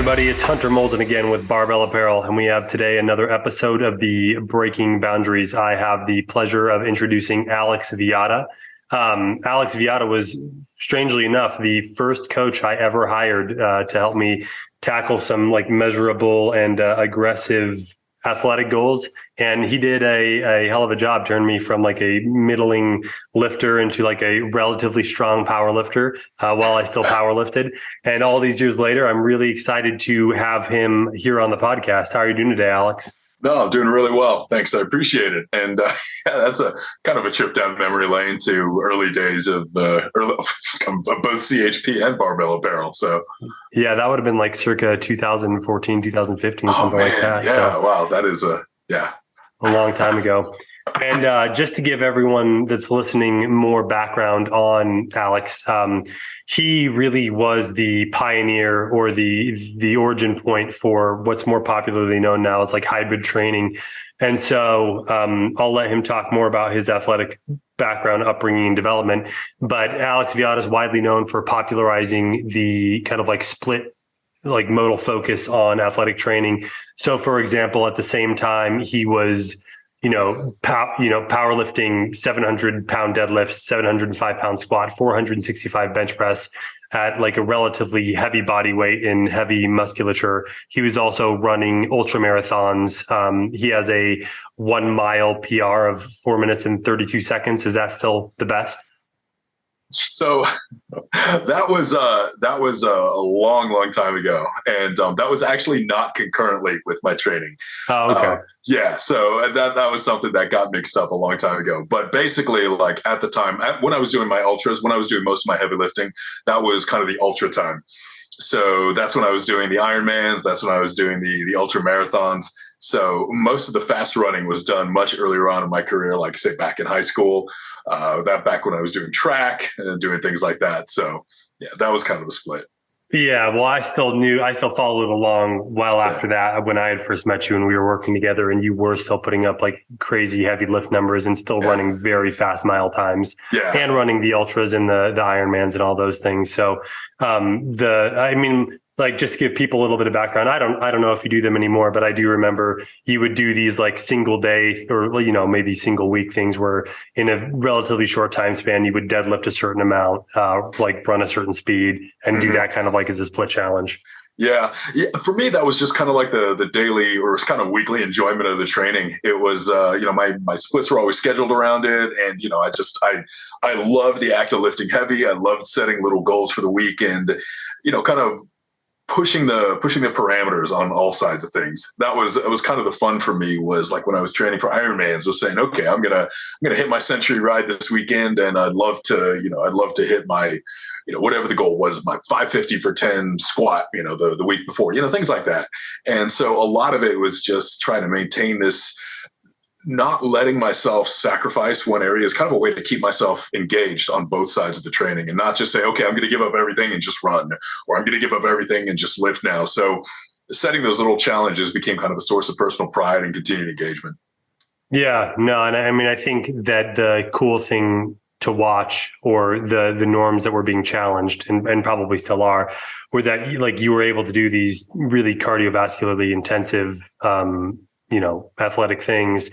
everybody. It's Hunter Molson again with Barbell Apparel, and we have today another episode of the Breaking Boundaries. I have the pleasure of introducing Alex Viada. Alex Viada was, strangely enough, the first coach I ever hired to help me tackle some like measurable and aggressive athletic goals. And he did a hell of a job, turned me from like a middling lifter into like a relatively strong power lifter while I still power lifted. And all these years later, I'm really excited to have him here on the podcast. How are you doing today, Alex? No, I'm doing really well. Thanks. I appreciate it. And yeah, that's a kind of a trip down memory lane to early days of both CHP and Barbell Apparel. So yeah, that would have been like circa 2014, 2015, something like that. Yeah. So, wow. That is a long time ago. And just to give everyone that's listening more background on Alex, he really was the pioneer or the origin point for what's more popularly known now as like hybrid training. And so I'll let him talk more about his athletic background, upbringing, and development. But Alex Viada is widely known for popularizing the kind of like split like modal focus on athletic training. So for example, at the same time, he was powerlifting 700-pound deadlifts, 705-pound squat, 465 bench press at like a relatively heavy body weight and heavy musculature. He was also running ultra marathons. He has a 1 mile PR of 4 minutes and 32 seconds. Is that still the best? So that was a long time ago, and that was actually not concurrently with my training. Oh, okay. Yeah, so that was something that got mixed up a long time ago. But basically, like at the time, when I was doing my ultras, when I was doing most of my heavy lifting, that was kind of the ultra time. So that's when I was doing the Ironmans. That's when I was doing the ultra marathons. So most of the fast running was done much earlier on in my career, like say back in high school. That back when I was doing track and doing things like that. So yeah, that was kind of the split. Yeah, well, I still followed along well after that when I had first met you and we were working together, and you were still putting up like crazy heavy lift numbers and still running very fast mile times and running the ultras and the Ironmans and all those things. So like just to give people a little bit of background, I don't know if you do them anymore, but I do remember you would do these like single day or, maybe single week things where in a relatively short time span, you would deadlift a certain amount, like run a certain speed and do that kind of like as a split challenge. Yeah. For me, that was just kind of like the daily or kind of weekly enjoyment of the training. It was, my splits were always scheduled around it. And, I loved the act of lifting heavy. I loved setting little goals for the week and, kind of pushing the parameters on all sides of things. It was kind of the fun for me was like when I was training for Ironmans was saying, okay, I'm going to hit my century ride this weekend. And I'd love to hit my, whatever the goal was, my 550 for 10 squat, the week before, things like that. And so a lot of it was just trying to maintain this, not letting myself sacrifice one area is kind of a way to keep myself engaged on both sides of the training and not just say, okay, I'm going to give up everything and just run, or I'm going to give up everything and just lift now. So setting those little challenges became kind of a source of personal pride and continued engagement. Yeah, no. And I mean, I think that the cool thing to watch or the norms that were being challenged and probably still are, were that like you were able to do these really cardiovascularly intensive, athletic things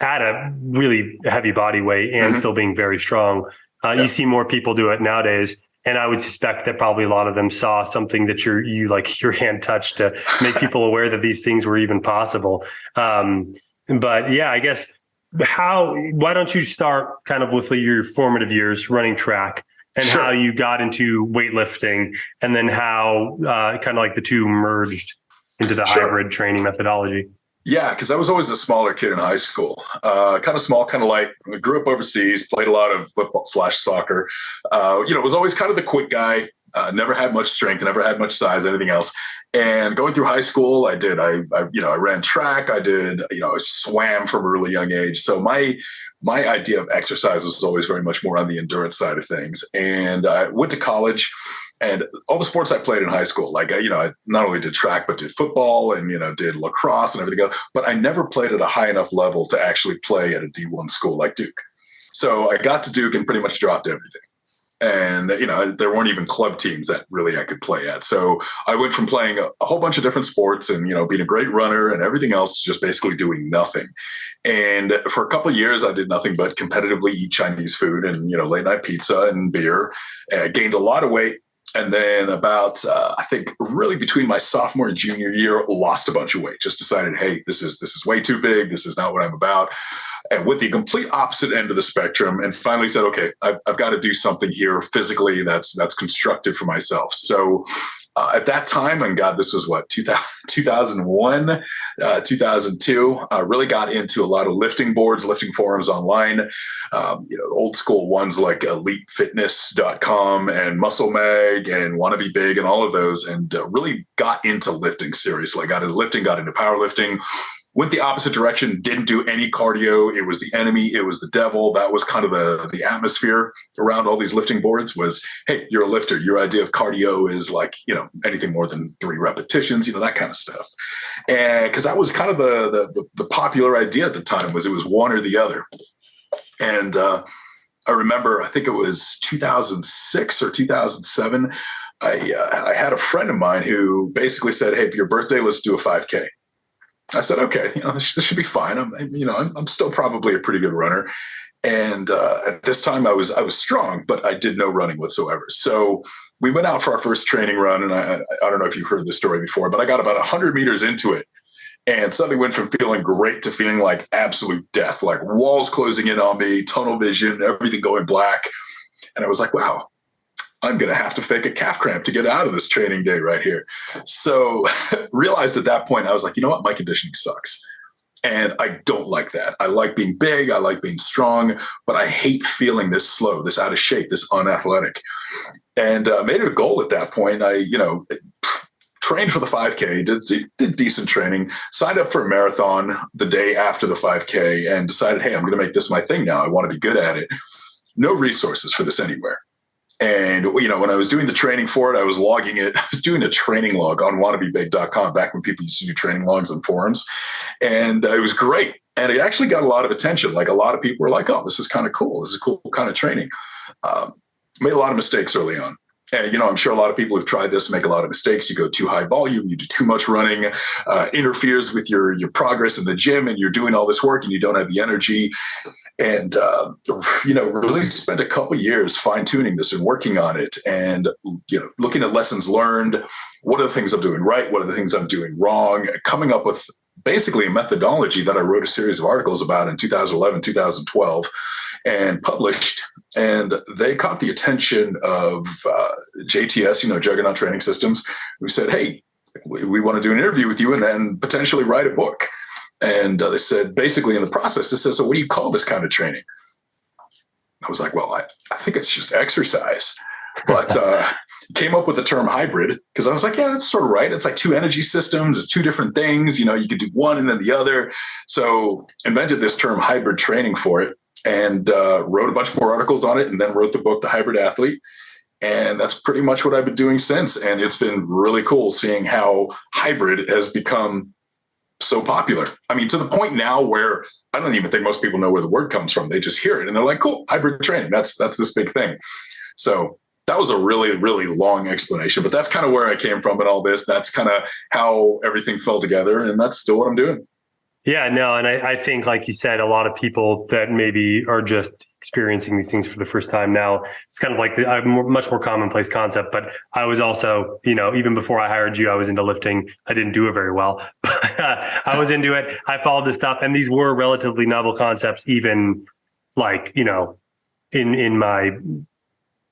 at a really heavy body weight and still being very strong. You see more people do it nowadays. And I would suspect that probably a lot of them saw something that your hand touched to make people aware that these things were even possible. But yeah, I guess why don't you start kind of with your formative years running track and how you got into weightlifting and then how kind of like the two merged into the hybrid training methodology. Yeah, because I was always a smaller kid in high school, kind of small, kind of light. I grew up overseas, played a lot of football/soccer. Was always kind of the quick guy. Never had much strength, never had much size, anything else. And going through high school, I ran track. I did, I swam from a really young age. So my idea of exercise was always very much more on the endurance side of things. And I went to college. And all the sports I played in high school, like, I not only did track, but did football and, did lacrosse and everything else. But I never played at a high enough level to actually play at a D1 school like Duke. So I got to Duke and pretty much dropped everything. And, there weren't even club teams that really I could play at. So I went from playing a whole bunch of different sports and, being a great runner and everything else to just basically doing nothing. And for a couple of years, I did nothing but competitively eat Chinese food and, late night pizza and beer. And I gained a lot of weight. And then about, I think really between my sophomore and junior year, lost a bunch of weight, just decided, hey, this is way too big. This is not what I'm about. And with the complete opposite end of the spectrum, and finally said, okay, I've got to do something here physically that's constructive for myself. So at that time, and God, this was what, 2001, 2002, I really got into a lot of lifting boards, lifting forums online, old school ones like elitefitness.com and Muscle Mag and Wanna Be Big and all of those, and really got into lifting seriously. I got into lifting, got into powerlifting. Went the opposite direction, didn't do any cardio. It was the enemy. It was the devil. That was kind of the atmosphere around all these lifting boards was, hey, you're a lifter. Your idea of cardio is like, anything more than 3 repetitions, that kind of stuff. And because that was kind of the popular idea at the time was it was one or the other. And I remember, I think it was 2006 or 2007. I had a friend of mine who basically said, hey, for your birthday, let's do a 5K. I said, okay, this should be fine. I'm still probably a pretty good runner. And at this time I was strong, but I did no running whatsoever. So we went out for our first training run. And I don't know if you've heard this story before, but I got about 100 meters into it and suddenly went from feeling great to feeling like absolute death, like walls closing in on me, tunnel vision, everything going black. And I was like, wow, I'm going to have to fake a calf cramp to get out of this training day right here. So realized at that point, I was like, you know what? My conditioning sucks. And I don't like that. I like being big. I like being strong, but I hate feeling this slow, this out of shape, this unathletic. And made it a goal at that point. I, trained for the 5K, did decent training, signed up for a marathon the day after the 5K and decided, hey, I'm going to make this my thing now. I want to be good at it. No resources for this anywhere. And, when I was doing the training for it, I was logging it. I was doing a training log on wannabebig.com back when people used to do training logs on forums. And it was great. And it actually got a lot of attention. Like a lot of people were like, oh, this is kind of cool. This is cool kind of training. Made a lot of mistakes early on. And, I'm sure a lot of people who've tried this make a lot of mistakes. You go too high volume, you do too much running, interferes with your progress in the gym, and you're doing all this work and you don't have the energy. And, really spent a couple of years fine tuning this and working on it and, looking at lessons learned. What are the things I'm doing right? What are the things I'm doing wrong? Coming up with basically a methodology that I wrote a series of articles about in 2011, 2012 and published. And they caught the attention of JTS, Juggernaut Training Systems, who said, hey, we want to do an interview with you and then potentially write a book. And they said, basically in the process, it says, so what do you call this kind of training? I was like, well, I think it's just exercise. But came up with the term hybrid because I was like, yeah, that's sort of right. It's like 2 energy systems. It's 2 different things. You could do one and then the other. So invented this term hybrid training for it and wrote a bunch more articles on it and then wrote the book, The Hybrid Athlete. And that's pretty much what I've been doing since. And it's been really cool seeing how hybrid has become so popular. I mean, to the point now where I don't even think most people know where the word comes from. They just hear it and they're like, cool, hybrid training. That's this big thing. So that was a really, really long explanation, but that's kind of where I came from and all this. That's kind of how everything fell together. And that's still what I'm doing. Yeah, no. And I think, like you said, a lot of people that maybe are just experiencing these things for the first time now, it's kind of like a much more commonplace concept. But I was also, even before I hired you, I was into lifting. I didn't do it very well, but I was into it. I followed this stuff. And these were relatively novel concepts, even like, in my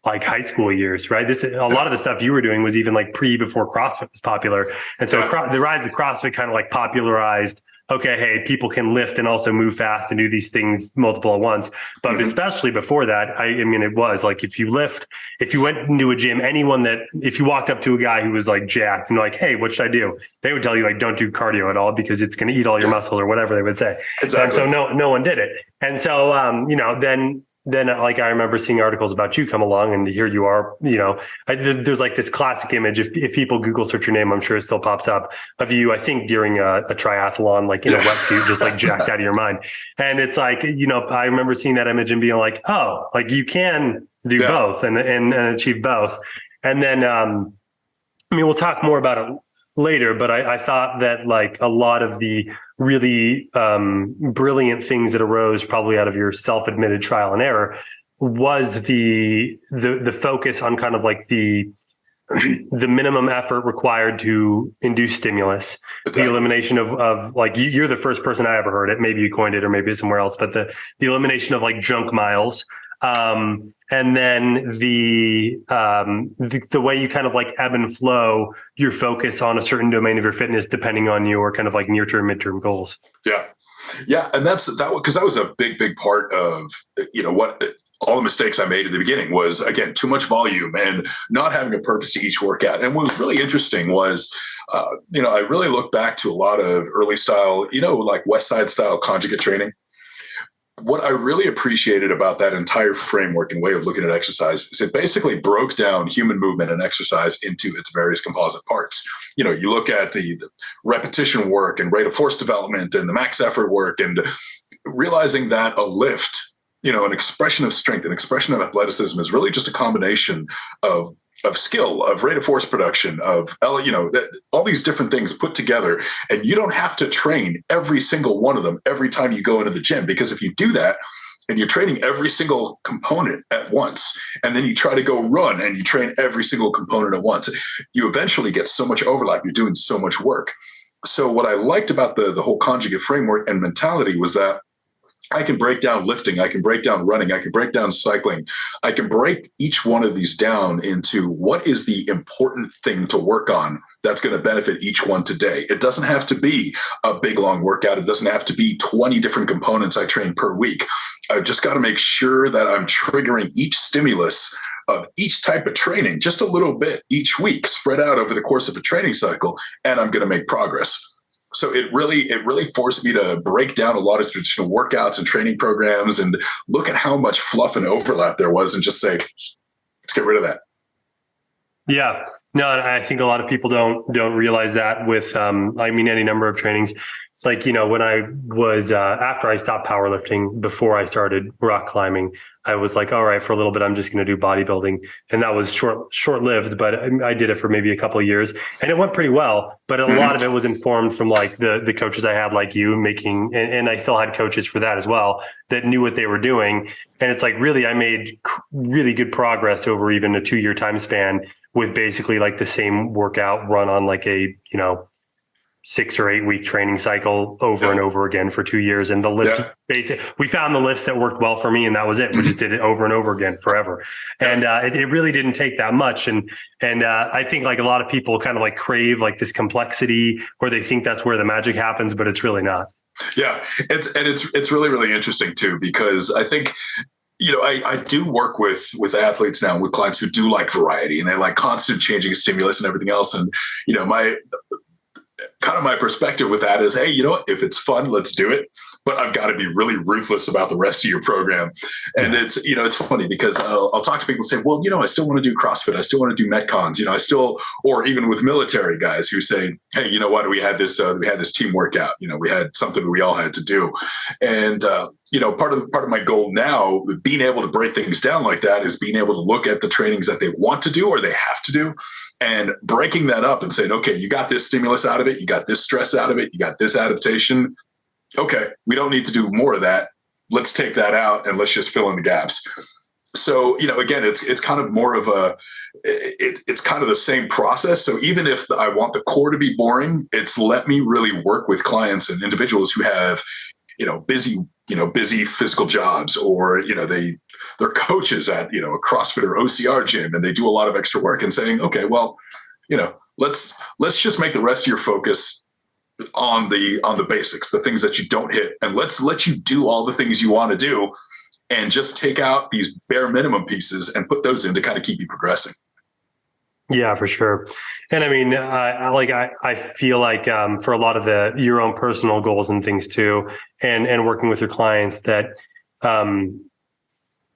like high school years, right? A lot of the stuff you were doing was even like before CrossFit was popular. And so the rise of CrossFit kind of like popularized, okay, hey, people can lift and also move fast and do these things multiple at once. But especially before that, it was like, if you went into a gym, if you walked up to a guy who was like jacked and like, hey, what should I do? They would tell you like, don't do cardio at all because it's going to eat all your muscle or whatever they would say. Exactly. And so no one did it. And so, then like I remember seeing articles about you come along and here you are, there's like this classic image. If people Google search your name, I'm sure it still pops up of you, I think during a triathlon, like in a wetsuit, just like jacked out of your mind. And it's like, I remember seeing that image and being like, oh, like you can do both and achieve both. And then, we'll talk more about it later, but I thought that like a lot of the really brilliant things that arose probably out of your self-admitted trial and error was the focus on kind of like the minimum effort required to induce stimulus, the elimination of like, you're the first person I ever heard it. Maybe you coined it or maybe it's somewhere else, but the elimination of like junk miles. And then the way you kind of like ebb and flow your focus on a certain domain of your fitness, depending on your kind of like near term, midterm goals. Yeah. Yeah. And because that was a big part of, what all the mistakes I made at the beginning was, again, too much volume and not having a purpose to each workout. And what was really interesting was, I really look back to a lot of early style, like Westside style conjugate training. What I really appreciated about that entire framework and way of looking at exercise is it basically broke down human movement and exercise into its various composite parts. You look at the repetition work and rate of force development and the max effort work, and realizing that a lift, an expression of strength, an expression of athleticism is really just a combination of skill, of rate of force production, of, all these different things put together. And you don't have to train every single one of them every time you go into the gym, because if you do that and you're training every single component at once, and then you try to go run and you train every single component at once, you eventually get so much overlap. You're doing so much work. So what I liked about the whole conjugate framework and mentality was that I can break down lifting, I can break down running, I can break down cycling. I can break each one of these down into what is the important thing to work on that's going to benefit each one today. It doesn't have to be a big, long workout. It doesn't have to be 20 different components I train per week. I've just got to make sure that I'm triggering each stimulus of each type of training just a little bit each week, spread out over the course of a training cycle, and I'm going to make progress. So it really forced me to break down a lot of traditional workouts and training programs and look at how much fluff and overlap there was and just say, let's get rid of that. Yeah, no, I think a lot of people don't realize that with, any number of trainings. It's like, when I was, after I stopped powerlifting, before I started rock climbing, I was like, all right, for a little bit, I'm just going to do bodybuilding. And that was short lived, but I did it for maybe a couple of years and it went pretty well. But a lot of it was informed from like the coaches I had, like you, and I still had coaches for that as well, that knew what they were doing. And it's like, really, I made really good progress over even a 2-year time span with basically like the same workout run on like a, 6 or 8 week training cycle over and over again for 2 years. And the lifts, we found the lifts that worked well for me, and that was it. We just did it over and over again forever. And it really didn't take that much. And I think like a lot of people kind of like crave like this complexity, or they think that's where the magic happens, but it's really not. Yeah. It's really, really interesting too, because I think, I do work with athletes now, with clients who do like variety and they like constant changing stimulus and everything else. And, my perspective with that is, hey, if it's fun, let's do it. But I've got to be really ruthless about the rest of your program. And it's, it's funny because I'll talk to people and say, well, I still want to do CrossFit. I still want to do Metcons, or even with military guys who say, hey, what? We had this team workout, we had something we all had to do. And, part of my goal now, being able to break things down like that, is being able to look at the trainings that they want to do or they have to do, and breaking that up and saying, okay, you got this stimulus out of it, you got this stress out of it, you got this adaptation. Okay, we don't need to do more of that. Let's take that out and let's just fill in the gaps. So, again, it's kind of more of it's kind of the same process. So even if I want the core to be boring, it's let me really work with clients and individuals who have, busy physical jobs, or, they're coaches at, a CrossFit or OCR gym, and they do a lot of extra work, and saying, okay, well, let's just make the rest of your focus on the basics, the things that you don't hit, and let's let you do all the things you want to do, and just take out these bare minimum pieces and put those in to kind of keep you progressing. Yeah, for sure. And I feel like for a lot of your own personal goals and things too, and working with your clients, that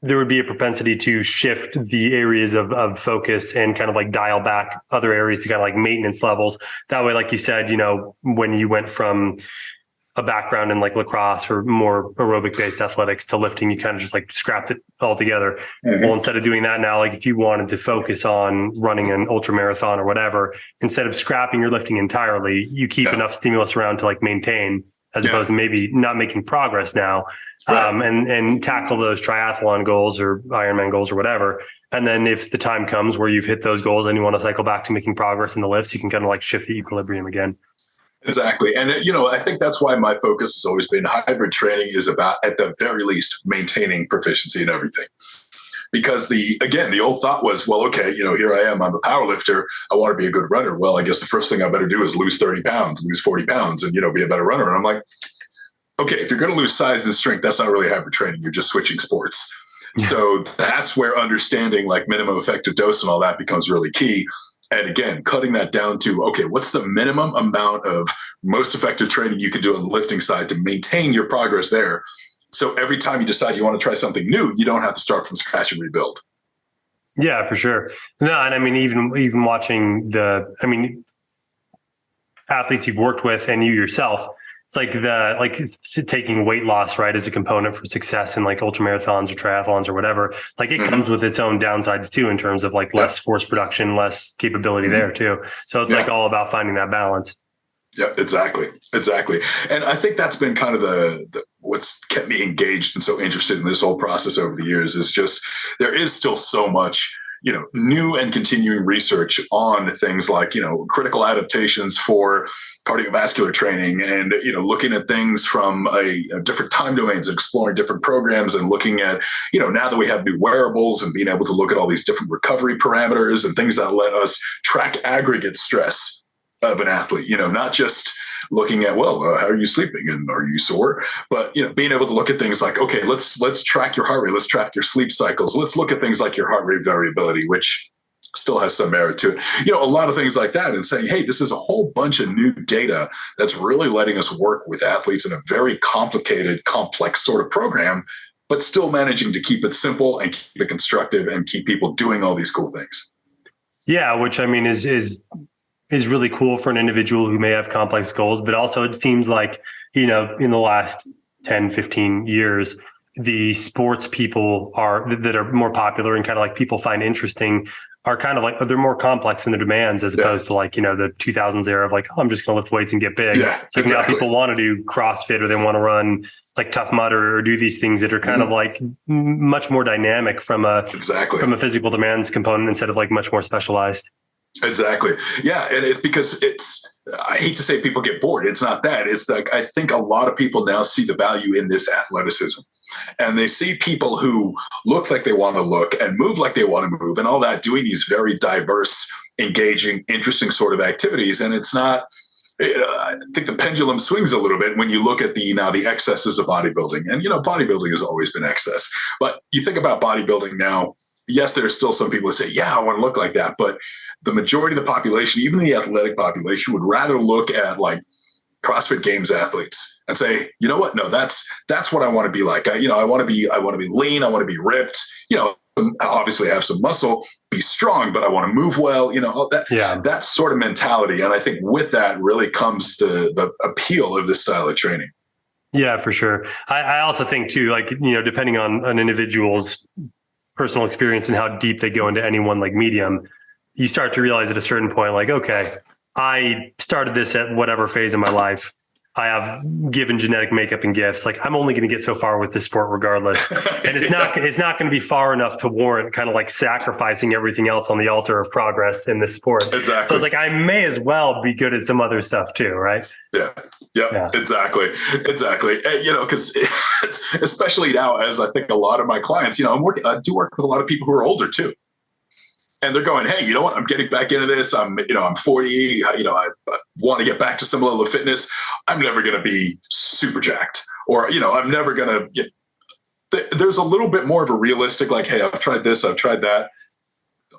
there would be a propensity to shift the areas of focus and kind of like dial back other areas to kind of like maintenance levels. That way, like you said, when you went from a background in like lacrosse or more aerobic based athletics to lifting, you kind of just like scrapped it all together. Mm-hmm. Well, instead of doing that now, like if you wanted to focus on running an ultra marathon or whatever, instead of scrapping your lifting entirely, you keep enough stimulus around to like maintain, as opposed to maybe not making progress now, and tackle those triathlon goals or Ironman goals or whatever. And then if the time comes where you've hit those goals and you want to cycle back to making progress in the lifts, you can kind of like shift the equilibrium again. Exactly. And, I think that's why my focus has always been hybrid training is about, at the very least, maintaining proficiency in everything. Because the old thought was, well, okay, here I am, I'm a power lifter. I want to be a good runner. Well, I guess the first thing I better do is lose 30 pounds, lose 40 pounds and, be a better runner. And I'm like, okay, if you're going to lose size and strength, that's not really hybrid training. You're just switching sports. Yeah. So that's where understanding like minimum effective dose and all that becomes really key. And again, cutting that down to, okay, what's the minimum amount of most effective training you can do on the lifting side to maintain your progress there? So every time you decide you want to try something new, you don't have to start from scratch and rebuild. Yeah, for sure. No, and I mean, even watching athletes you've worked with and you yourself, it's like taking weight loss, right, as a component for success in like ultra marathons or triathlons or whatever. Like it comes with its own downsides too, in terms of like less force production, less capability there too. So it's like all about finding that balance. Yeah, exactly. And I think that's been kind of the what's kept me engaged and so interested in this whole process over the years is just there is still so much new and continuing research on things like, critical adaptations for cardiovascular training and, looking at things from different time domains, exploring different programs and looking at, now that we have new wearables and being able to look at all these different recovery parameters and things that let us track aggregate stress of an athlete, not just looking at, how are you sleeping and are you sore? But, being able to look at things like, okay, let's track your heart rate. Let's track your sleep cycles. Let's look at things like your heart rate variability, which still has some merit to it. A lot of things like that and saying, hey, this is a whole bunch of new data that's really letting us work with athletes in a very complicated, complex sort of program, but still managing to keep it simple and keep it constructive and keep people doing all these cool things. Yeah, which I mean is really cool for an individual who may have complex goals, but also it seems like, in the last 10, 15 years, the sports people that are more popular and kind of like people find interesting are kind of like, they're more complex in their demands as opposed to like, the 2000s era of like, oh, I'm just going to lift weights and get big. Yeah, it's like now people want to do CrossFit or they want to run like Tough Mudder or do these things that are kind of like much more dynamic from a physical demands component instead of like much more specialized. Exactly. Yeah. And it's because I hate to say people get bored. It's not that. It's like, I think a lot of people now see the value in this athleticism and they see people who look like they want to look and move like they want to move and all that, doing these very diverse, engaging, interesting sort of activities. And it's not, I think the pendulum swings a little bit when you look at the excesses of bodybuilding. And, bodybuilding has always been excess, but you think about bodybuilding now, yes, there's still some people who say, yeah, I want to look like that. But the majority of the population, even the athletic population, would rather look at like CrossFit Games athletes and say, you know what? No, that's what I want to be like. I want to be lean. I want to be ripped. Obviously have some muscle, be strong, but I want to move well. That sort of mentality. And I think with that really comes to the appeal of this style of training. Yeah, for sure. I also think too, like depending on an individual's personal experience and how deep they go into any one like medium, you start to realize at a certain point, like, okay, I started this at whatever phase in my life. I have given genetic makeup and gifts. Like I'm only going to get so far with this sport regardless. And it's not going to be far enough to warrant kind of like sacrificing everything else on the altar of progress in this sport. Exactly. So it's like, I may as well be good at some other stuff too. Right. Yeah. Exactly. Cause especially now, as I think a lot of my clients, I do work with a lot of people who are older too. And they're going, hey, you know what? I'm getting back into this. I'm 40. I want to get back to some level of fitness. I'm never going to be super jacked, or I'm never going to. There's a little bit more of a realistic, like, hey, I've tried this, I've tried that.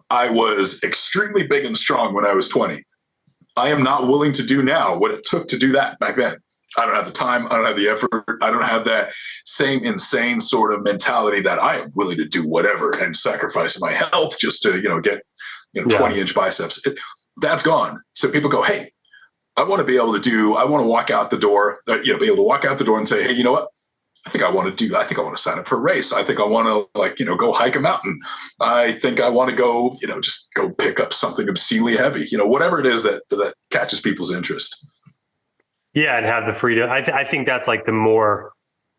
I was extremely big and strong when I was 20. I am not willing to do now what it took to do that back then. I don't have the time. I don't have the effort. I don't have that same insane sort of mentality that I am willing to do whatever and sacrifice my health just to, get 20-inch biceps. That's gone. So people go, hey, I want to be able to do, I want to walk out the door, be able to walk out the door and say, hey, you know what? I think I want to sign up for a race. I think I want to go hike a mountain. I think I want to go, just go pick up something obscenely heavy, whatever it is that catches people's interest. Yeah. And have the freedom. I think that's like the more,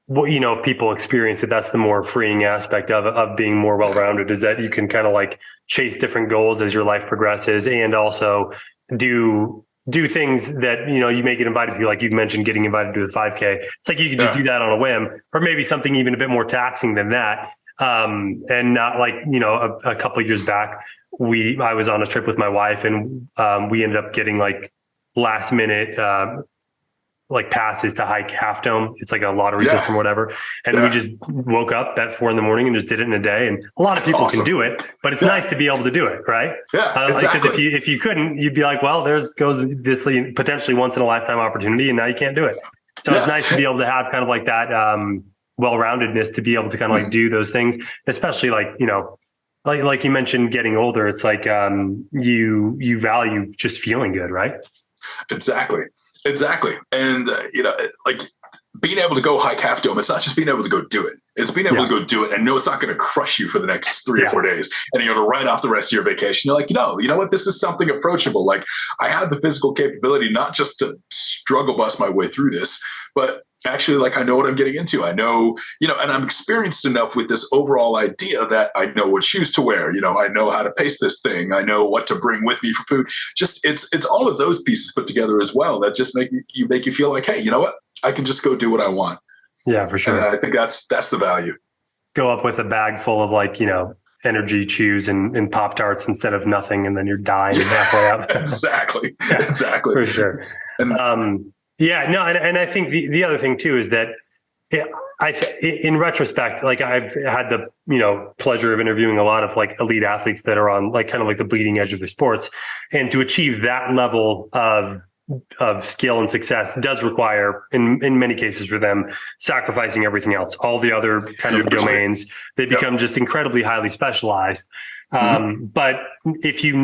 if people experience it, that's the more freeing aspect of being more well-rounded, is that you can kind of like chase different goals as your life progresses, and also do things that, you may get invited to, like you mentioned, getting invited to the 5K. It's like you can just do that on a whim, or maybe something even a bit more taxing than that. And not like, a couple of years back, I was on a trip with my wife, and we ended up getting like last minute like passes to hike Half Dome. It's like a lottery system or whatever. And we just woke up at 4 a.m. and just did it in a day. And a lot of people can do it, but it's nice to be able to do it. Right. Yeah. Exactly. Because if you couldn't, you'd be like, well, goes this potentially once in a lifetime opportunity, and now you can't do it. So it's nice to be able to have kind of like that well-roundedness, to be able to kind of like do those things, especially like, like you mentioned, getting older. It's like you value just feeling good. Right. Exactly. And, like being able to go hike Half Dome, it's not just being able to go do it. It's being able to go do it and know it's not going to crush you for the next 3 or 4 days. And you're going to write off the rest of your vacation. You're like, you know what? This is something approachable. Like, I have the physical capability, not just to struggle bust my way through this, but actually, like, I know what I'm getting into. I know, and I'm experienced enough with this overall idea that I know what shoes to wear. I know how to pace this thing. I know what to bring with me for food. Just it's all of those pieces put together as well that just make you feel like, hey, you know what? I can just go do what I want. Yeah, for sure. And I think that's the value. Go up with a bag full of like, energy chews and Pop-Tarts instead of nothing, and then you're dying halfway up. Exactly. For sure. And, and I think the other thing too is that in retrospect, like I've had the pleasure of interviewing a lot of like elite athletes that are on like kind of like the bleeding edge of their sports, and to achieve that level of skill and success does require, in many cases for them, sacrificing everything else, all the other kind of domains. They become just incredibly highly specialized. But if you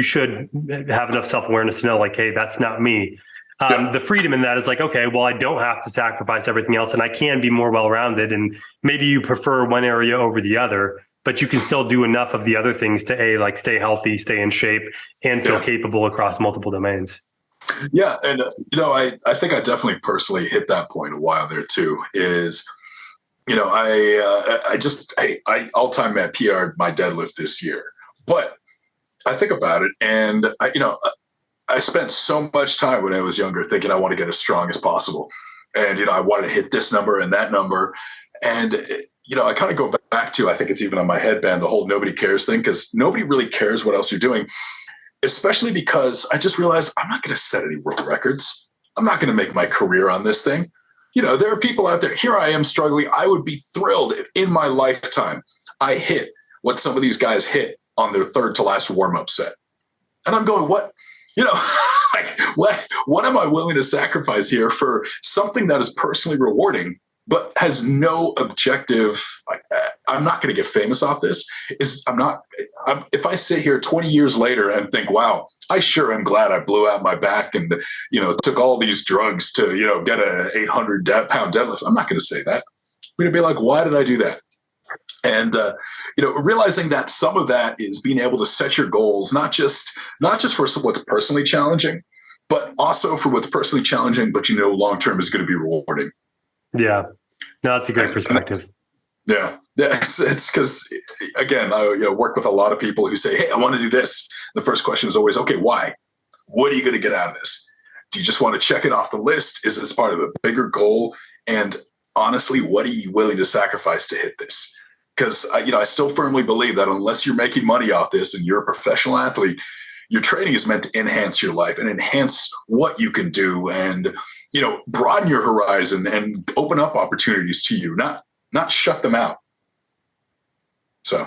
should have enough self-awareness to know like, hey, that's not me. The freedom in that is like, okay, well, I don't have to sacrifice everything else, and I can be more well-rounded. And maybe you prefer one area over the other, but you can still do enough of the other things to like stay healthy, stay in shape, and feel capable across multiple domains. Yeah. And, I think I definitely personally hit that point a while there too, is, I all-time met PR'd my deadlift this year, but I think about it, and I spent so much time when I was younger thinking I want to get as strong as possible. And, I wanted to hit this number and that number. And, I kind of go back to, I think it's even on my headband, the whole nobody cares thing, because nobody really cares what else you're doing, especially because I just realized I'm not going to set any world records. I'm not going to make my career on this thing. There are people out there. Here I am struggling. I would be thrilled if in my lifetime I hit what some of these guys hit on their third to last warm-up set. And I'm going, what? Like, what am I willing to sacrifice here for something that is personally rewarding, but has no objective? Like, I'm not going to get famous off this. If I sit here 20 years later and think, wow, I sure am glad I blew out my back and, took all these drugs to, get a 800-pound deadlift, I'm not going to say that. I'm going to be like, why did I do that? And, realizing that some of that is being able to set your goals, not just for what's personally challenging, but also for what's personally challenging, but long-term is going to be rewarding. Yeah. No, that's a great perspective. Yeah. It's because, again, I work with a lot of people who say, hey, I want to do this. The first question is always, okay, why? What are you going to get out of this? Do you just want to check it off the list? Is this part of a bigger goal? And honestly, what are you willing to sacrifice to hit this? Because, I still firmly believe that unless you're making money off this and you're a professional athlete, your training is meant to enhance your life and enhance what you can do and, broaden your horizon and open up opportunities to you, not shut them out. So.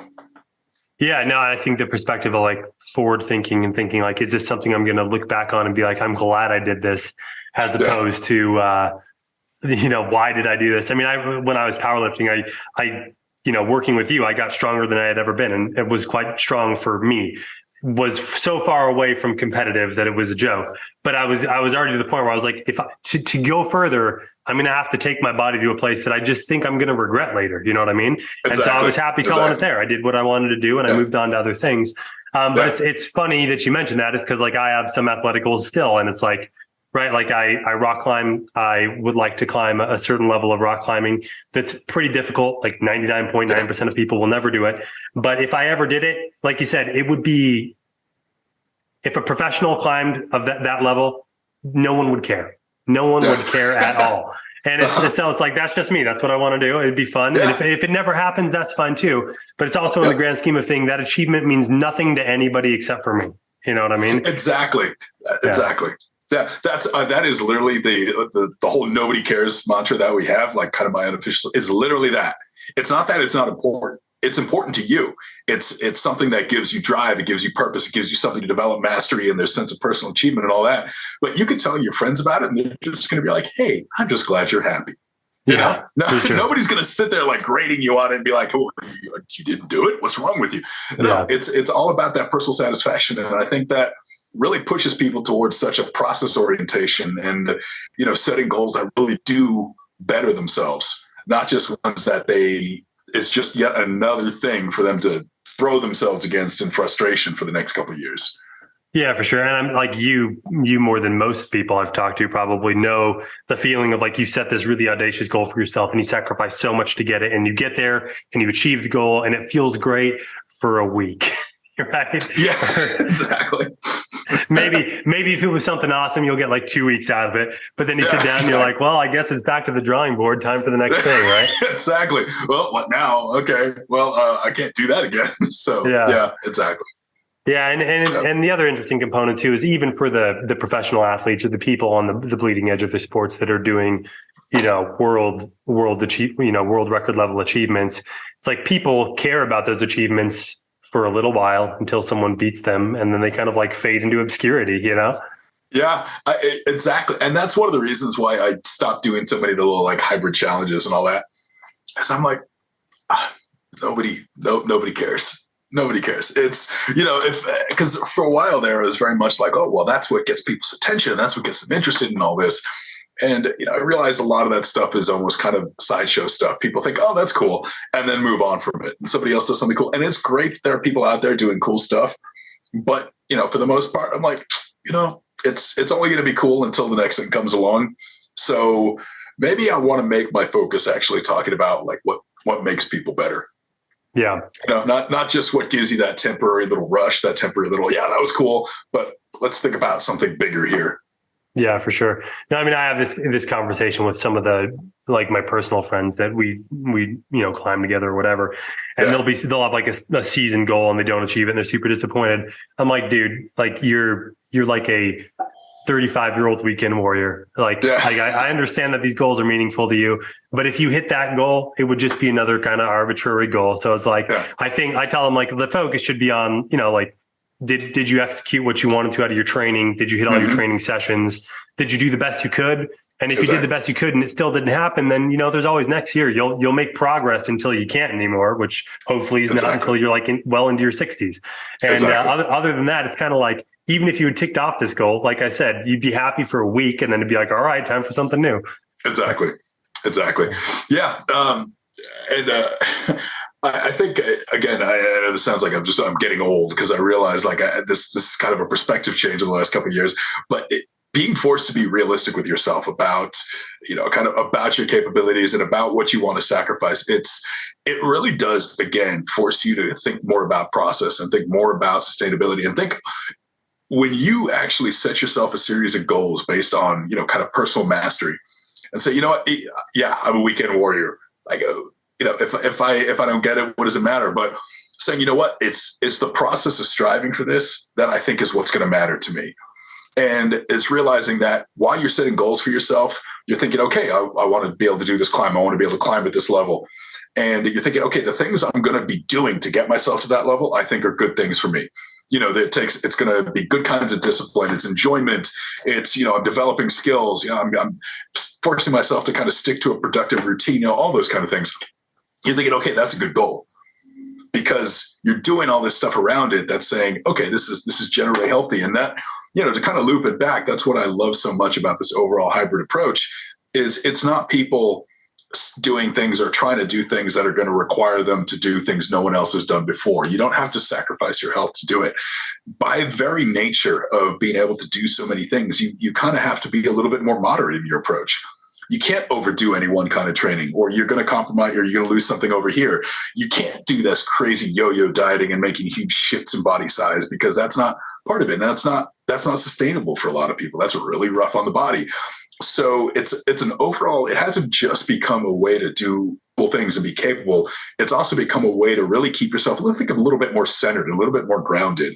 Yeah, no, I think the perspective of like forward thinking and thinking like, is this something I'm going to look back on and be like, I'm glad I did this, as opposed to, why did I do this? I mean, when I was powerlifting, I working with you, I got stronger than I had ever been, and it was quite strong for me. was so far away from competitive that it was a joke. But I was already to the point where I was like, to go further, I'm going to have to take my body to a place that I just think I'm going to regret later. You know what I mean? Exactly. And so I was happy calling it there. I did what I wanted to do, and I moved on to other things. But it's funny that you mentioned that, is because like I have some athletic goals still, and it's like, right, like I rock climb. I would like to climb a certain level of rock climbing that's pretty difficult. Like 99.9% of people will never do it. But if I ever did it, like you said, it would be, if a professional climbed of that level, no one would care. No one would care at all. And so it's like, that's just me. That's what I want to do. It'd be fun. And if it never happens, that's fun too. But it's also in the grand scheme of things, that achievement means nothing to anybody except for me. You know what I mean? Exactly. That is literally the whole nobody cares mantra that we have, like kind of my unofficial, is literally that. It's not that it's not important. It's important to you. It's something that gives you drive. It gives you purpose. It gives you something to develop mastery and their sense of personal achievement and all that. But you can tell your friends about it, and they're just going to be like, hey, I'm just glad you're happy. You know, nobody's going to sit there like grading you on it and be like, oh, you didn't do it. What's wrong with you? No, it's all about that personal satisfaction. And I think that really pushes people towards such a process orientation and, you know, setting goals that really do better themselves, not just ones that it's just yet another thing for them to throw themselves against in frustration for the next couple of years. Yeah, for sure. And I'm like you more than most people I've talked to probably know the feeling of like, you set this really audacious goal for yourself and you sacrifice so much to get it, and you get there and you achieve the goal and it feels great for a week. Right? Yeah, exactly. maybe if it was something awesome, you'll get like 2 weeks out of it. But then you sit down and you're like, well, I guess it's back to the drawing board. Time for the next thing, right? Exactly. Well, what now? Okay. Well, I can't do that again. So yeah, exactly. Yeah, and the other interesting component too is, even for the professional athletes or the people on the bleeding edge of their sports that are doing, you know, world record level achievements. It's like people care about those achievements for a little while until someone beats them, and then they kind of like fade into obscurity, you know? Yeah, exactly. And that's one of the reasons why I stopped doing so many of the little like hybrid challenges and all that. Because I'm like, nobody cares. Nobody cares. It's, you know, because for a while there, it was very much like, oh, well, that's what gets people's attention. That's what gets them interested in all this. And, you know, I realized a lot of that stuff is almost kind of sideshow stuff. People think, oh, that's cool, and then move on from it. And somebody else does something cool. And it's great that there are people out there doing cool stuff. But, you know, for the most part, I'm like, you know, it's only going to be cool until the next thing comes along. So maybe I want to make my focus actually talking about like what makes people better. Yeah. You know, not just what gives you that temporary little rush, that temporary little, yeah, that was cool, but let's think about something bigger here. Yeah, for sure. No, I mean, I have this conversation with some of the, like my personal friends that we you know, climb together or whatever, and they'll have like a season goal and they don't achieve it and they're super disappointed. I'm like, dude, like you're like a 35-year-old weekend warrior. Like, I understand that these goals are meaningful to you, but if you hit that goal, it would just be another kind of arbitrary goal. So it's like, I tell them like the focus should be on, you know, like, did you execute what you wanted to out of your training? Did you hit all your training sessions? Did you do the best you could? And if you did the best you could and it still didn't happen, then, you know, there's always next year. You'll make progress until you can't anymore, which hopefully is not until you're like well into your 60s. And other than that, it's kind of like, even if you had ticked off this goal, like I said, you'd be happy for a week and then it'd be like, all right, time for something new. Exactly. Yeah. I think, again, I know this sounds like I'm getting old, because I realize like this is kind of a perspective change in the last couple of years, but being forced to be realistic with yourself about, you know, kind of about your capabilities and about what you want to sacrifice. It really does, again, force you to think more about process and think more about sustainability, and think when you actually set yourself a series of goals based on, you know, kind of personal mastery, and say, you know what, yeah, I'm a weekend warrior. I go, you know, if I don't get it, what does it matter? But saying, you know what, it's the process of striving for this that I think is what's going to matter to me. And it's realizing that while you're setting goals for yourself, you're thinking, okay, I want to be able to do this climb. I want to be able to climb at this level. And you're thinking, okay, the things I'm going to be doing to get myself to that level, I think are good things for me. You know, it's going to be good kinds of discipline. It's enjoyment. It's, you know, I'm developing skills. You know, I'm forcing myself to kind of stick to a productive routine, you know, all those kind of things. You're thinking, okay, that's a good goal. because you're doing all this stuff around it that's saying, okay, this is generally healthy. And that, to kind of loop it back, that's what I love so much about this overall hybrid approach is it's not people doing things or trying to do things that are going to require them to do things no one else has done before. You don't have to sacrifice your health to do it. By very nature of being able to do so many things, you kind of have to be a little bit more moderate in your approach. You can't overdo any one kind of training, or you're going to compromise, or you're going to lose something over here. You can't do this crazy yo-yo dieting and making huge shifts in body size, because that's not part of it. And that's not sustainable for a lot of people. That's really rough on the body. So it's an overall, it hasn't just become a way to do cool things and be capable. It's also become a way to really keep yourself, I think, a little bit more centered, a little bit more grounded,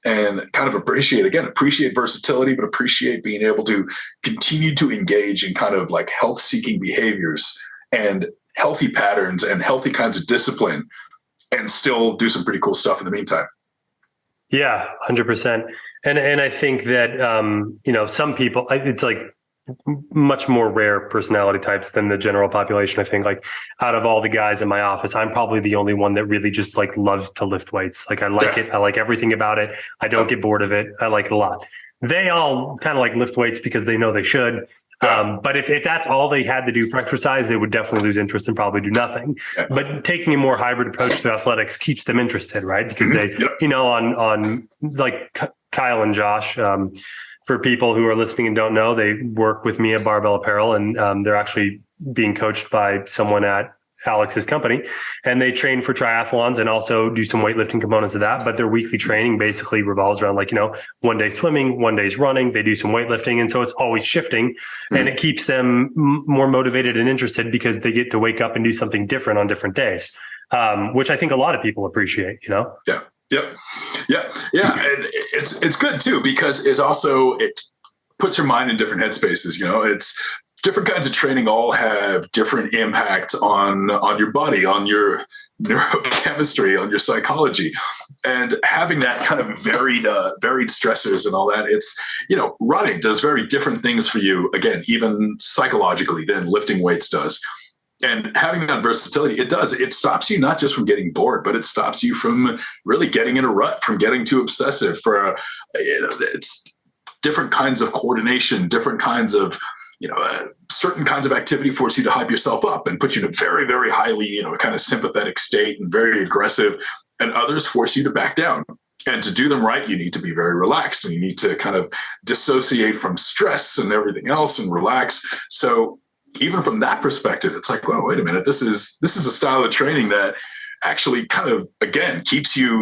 and kind of appreciate versatility, but appreciate being able to continue to engage in kind of like health-seeking behaviors and healthy patterns and healthy kinds of discipline, and still do some pretty cool stuff in the meantime. Yeah, 100%. And I think that, some people, it's like much more rare personality types than the general population. I think, like, out of all the guys in my office, I'm probably the only one that really just like loves to lift weights. Like, I like it. I like everything about it. I don't get bored of it. I like it a lot. They all kind of like lift weights because they know they should. But if that's all they had to do for exercise, they would definitely lose interest and probably do nothing. But taking a more hybrid approach to athletics keeps them interested, right? Because they, on like Kyle and Josh, for people who are listening and don't know, they work with me at Barbell Apparel, and they're actually being coached by someone at Alex's company, and they train for triathlons and also do some weightlifting components of that. But their weekly training basically revolves around, like, one day swimming, one day's running, they do some weightlifting. And so it's always shifting, and it keeps them more motivated and interested because they get to wake up and do something different on different days, which I think a lot of people appreciate, Yeah. Yep. Yeah. And it's good too, because it puts your mind in different headspaces. It's different kinds of training all have different impacts on your body, on your neurochemistry, on your psychology, and having that kind of varied stressors and all that. It's, running does very different things for you, again, even psychologically, than lifting weights does. And having that versatility, it stops you not just from getting bored, but it stops you from really getting in a rut, from getting too obsessive. It's different kinds of coordination, different kinds of, certain kinds of activity force you to hype yourself up and put you in a very, very highly, kind of sympathetic state and very aggressive, and others force you to back down. And to do them right, you need to be very relaxed, and you need to kind of dissociate from stress and everything else and relax. So even from that perspective, it's like, well, wait a minute, this is a style of training that actually kind of, again,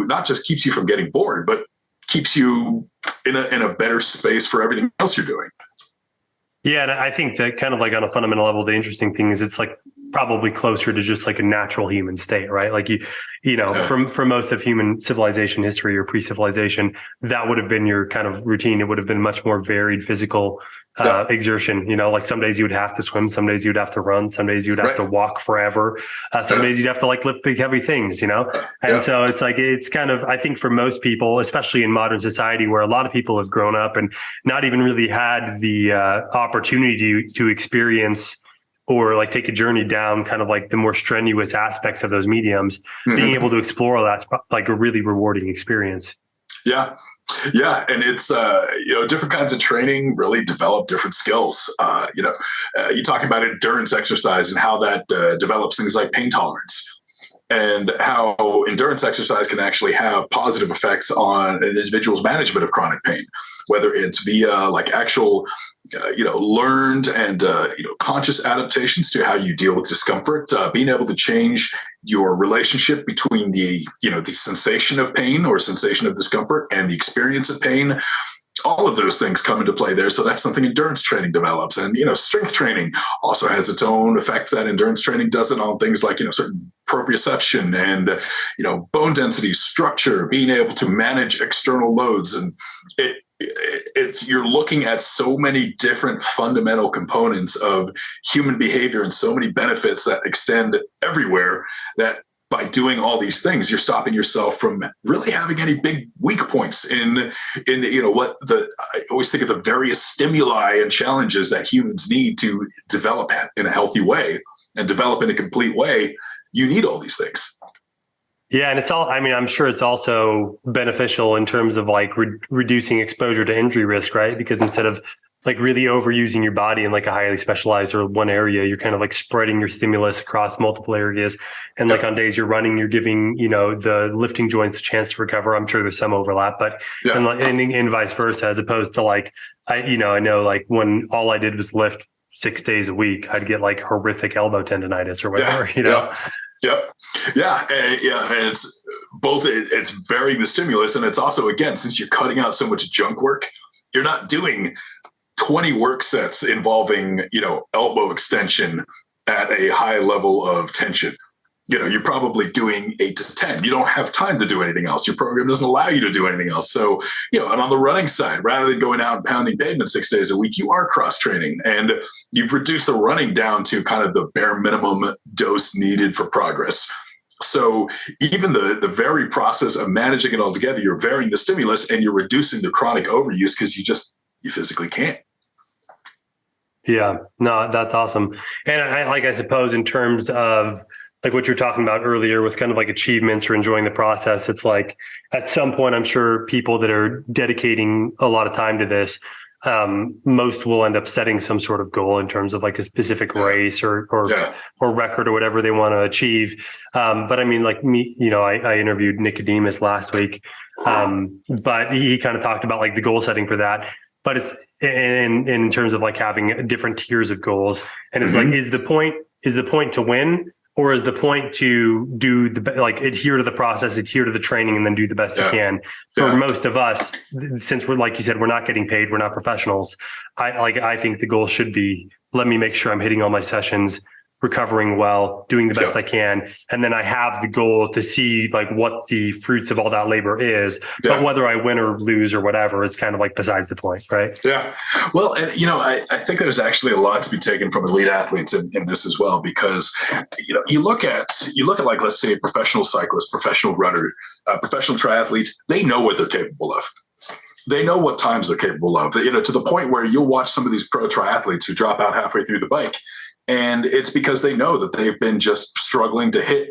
not just keeps you from getting bored, but keeps you in a better space for everything else you're doing. Yeah. And I think that kind of like on a fundamental level, the interesting thing is it's like probably closer to just like a natural human state, right? Like for most of human civilization history or pre-civilization, that would have been your kind of routine. It would have been much more varied physical exertion. Like some days you would have to swim, some days you'd have to run, some days you'd have to walk forever, some days you'd have to like lift big heavy things, And so it's like, it's kind of, I think for most people, especially in modern society where a lot of people have grown up and not even really had the opportunity to experience or like take a journey down kind of like the more strenuous aspects of those mediums, being able to explore that's like a really rewarding experience. Yeah. Yeah. And it's, different kinds of training really develop different skills. You talk about endurance exercise and how that develops things like pain tolerance, and how endurance exercise can actually have positive effects on an individual's management of chronic pain, whether it's via like actual learned and, conscious adaptations to how you deal with discomfort, being able to change your relationship between the sensation of pain or sensation of discomfort and the experience of pain. All of those things come into play there. So that's something endurance training develops. And, strength training also has its own effects that endurance training doesn't on things like, certain proprioception and, bone density, structure, being able to manage external loads. And you're looking at so many different fundamental components of human behavior and so many benefits that extend everywhere, that by doing all these things, you're stopping yourself from really having any big weak points in I always think of the various stimuli and challenges that humans need to develop in a healthy way and develop in a complete way. You need all these things. Yeah. And I mean, I'm sure it's also beneficial in terms of like reducing exposure to injury risk, right? Because instead of like really overusing your body in like a highly specialized or one area, you're kind of like spreading your stimulus across multiple areas. And like on days you're running, you're giving, the lifting joints a chance to recover. I'm sure there's some overlap, but and vice versa, as opposed to like, I know like when all I did was lift 6 days a week, I'd get like horrific elbow tendonitis or whatever, Yep. Yeah. And it's both, it's varying the stimulus. And it's also, again, since you're cutting out so much junk work, you're not doing 20 work sets involving, elbow extension at a high level of tension. You're probably doing 8 to 10. You don't have time to do anything else. Your program doesn't allow you to do anything else. So, and on the running side, rather than going out and pounding pavement 6 days a week, you are cross training and you've reduced the running down to kind of the bare minimum dose needed for progress. So even the very process of managing it all together, you're varying the stimulus and you're reducing the chronic overuse because you physically can't. Yeah, no, that's awesome. And I suppose in terms of like what you're talking about earlier with kind of like achievements or enjoying the process, it's like at some point, I'm sure people that are dedicating a lot of time to this, most will end up setting some sort of goal in terms of like a specific race or record or whatever they want to achieve. But I mean, like me, I interviewed Nicodemus last week, but he kind of talked about like the goal setting for that. But it's in terms of like having different tiers of goals. And it's like, is the point to win? Or is the point to do adhere to the process, adhere to the training, and then do the best you can? For most of us, since we're, like you said, we're not getting paid, we're not professionals. I think the goal should be, let me make sure I'm hitting all my sessions, recovering well, doing the best I can. And then I have the goal to see like what the fruits of all that labor is, but whether I win or lose or whatever, it's kind of like besides the point. Right. Yeah. Well, and I think there's actually a lot to be taken from elite athletes in this as well, because, you look at like, let's say a professional cyclist, professional runner, professional triathletes, they know what they're capable of. They know what times they're capable of, to the point where you'll watch some of these pro triathletes who drop out halfway through the bike. And it's because they know that they've been just struggling to hit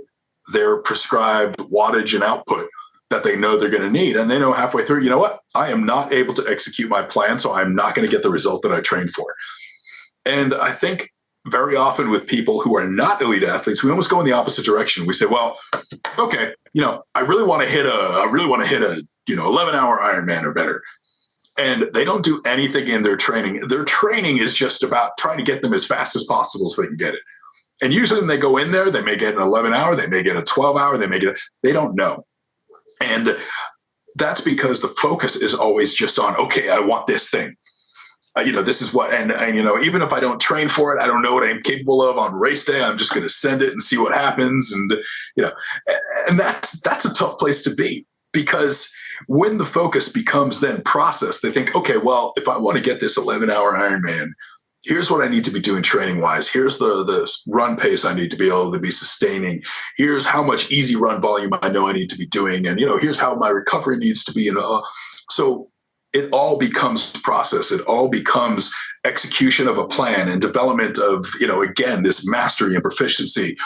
their prescribed wattage and output that they know they're going to need. And they know halfway through, you know what? I am not able to execute my plan, so I'm not going to get the result that I trained for. And I think very often with people who are not elite athletes, we almost go in the opposite direction. We say, well, okay, I really want to hit a 11-hour Ironman or better. And they don't do anything in their training. Their training is just about trying to get them as fast as possible so they can get it. And usually when they go in there, they may get an 11-hour, they may get a 12-hour, they don't know. And that's because the focus is always just on, okay, I want this thing. This is what, and even if I don't train for it, I don't know what I'm capable of on race day. I'm just going to send it and see what happens. And, and that's a tough place to be, because when the focus becomes then process, they think, okay, well, if I want to get this 11-hour Ironman, here's what I need to be doing training wise. Here's the run pace I need to be able to be sustaining. Here's how much easy run volume I know I need to be doing. And, here's how my recovery needs to be. So it all becomes process. It all becomes execution of a plan and development of, again, this mastery and proficiency.